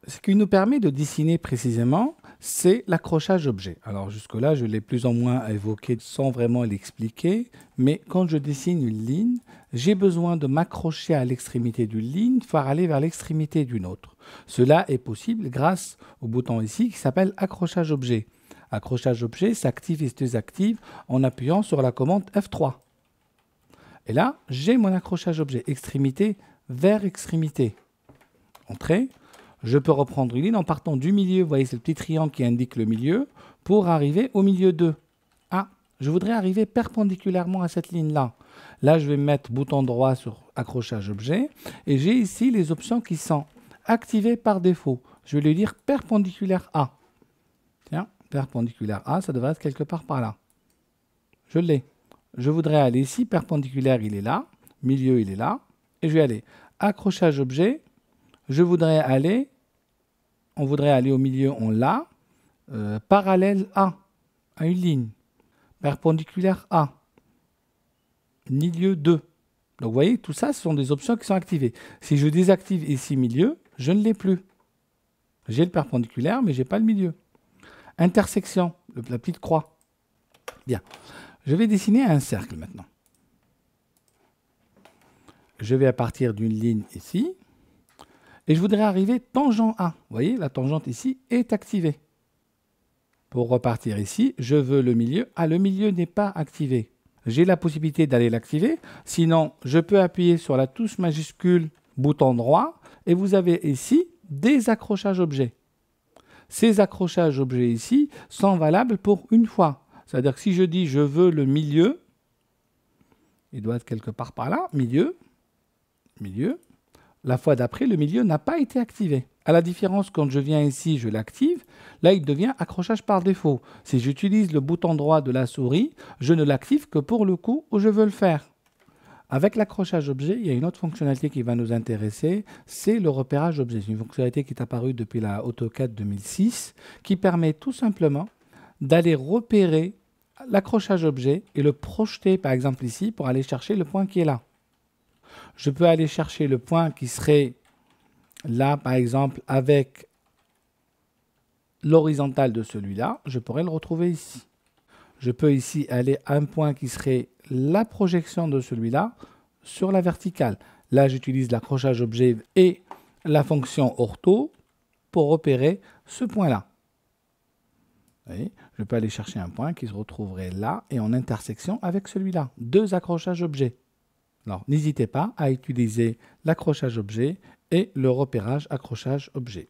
ce qui nous permet de dessiner précisément, c'est l'accrochage objet. Alors jusque-là, je l'ai plus ou moins évoqué sans vraiment l'expliquer, mais quand je dessine une ligne, j'ai besoin de m'accrocher à l'extrémité d'une ligne pour aller vers l'extrémité d'une autre. Cela est possible grâce au bouton ici qui s'appelle accrochage objet. Accrochage objet s'active et se désactive en appuyant sur la commande F3. Et là, j'ai mon accrochage objet, extrémité vers extrémité. Entrée. Je peux reprendre une ligne en partant du milieu, vous voyez, c'est le petit triangle qui indique le milieu, pour arriver au milieu 2. Ah, je voudrais arriver perpendiculairement à cette ligne-là. Là, je vais mettre bouton droit sur accrochage objet, et j'ai ici les options qui sont activées par défaut. Je vais lui dire perpendiculaire A. Tiens, perpendiculaire A, ça devrait être quelque part par là. Je l'ai. Je voudrais aller ici, perpendiculaire, il est là, milieu, il est là, et je vais aller accrochage objet. Je voudrais aller, on voudrait aller au milieu, on l'a, parallèle à une ligne, perpendiculaire A, milieu 2. Donc vous voyez, tout ça, ce sont des options qui sont activées. Si je désactive ici milieu, je ne l'ai plus. J'ai le perpendiculaire, mais je n'ai pas le milieu. Intersection, la petite croix. Bien. Je vais dessiner un cercle maintenant. Je vais à partir d'une ligne ici. Et je voudrais arriver tangent A. Vous voyez, la tangente ici est activée. Pour repartir ici, je veux le milieu. Ah, le milieu n'est pas activé. J'ai la possibilité d'aller l'activer. Sinon, je peux appuyer sur la touche majuscule bouton droit. Et vous avez ici des accrochages objets. Ces accrochages objets ici sont valables pour une fois. C'est-à-dire que si je dis je veux le milieu, il doit être quelque part par là, milieu, milieu. La fois d'après, le milieu n'a pas été activé. À la différence, quand je viens ici, je l'active. Là, il devient accrochage par défaut. Si j'utilise le bouton droit de la souris, je ne l'active que pour le coup où je veux le faire. Avec l'accrochage objet, il y a une autre fonctionnalité qui va nous intéresser, c'est le repérage objet. C'est une fonctionnalité qui est apparue depuis la AutoCAD 2006, qui permet tout simplement d'aller repérer l'accrochage objet et le projeter, par exemple ici, pour aller chercher le point qui est là. Je peux aller chercher le point qui serait là, par exemple, avec l'horizontale de celui-là. Je pourrais le retrouver ici. Je peux ici aller à un point qui serait la projection de celui-là sur la verticale. Là, j'utilise l'accrochage objet et la fonction ortho pour repérer ce point-là. Je peux aller chercher un point qui se retrouverait là et en intersection avec celui-là. Deux accrochages objets. Alors, n'hésitez pas à utiliser l'accrochage objet et le repérage accrochage objet.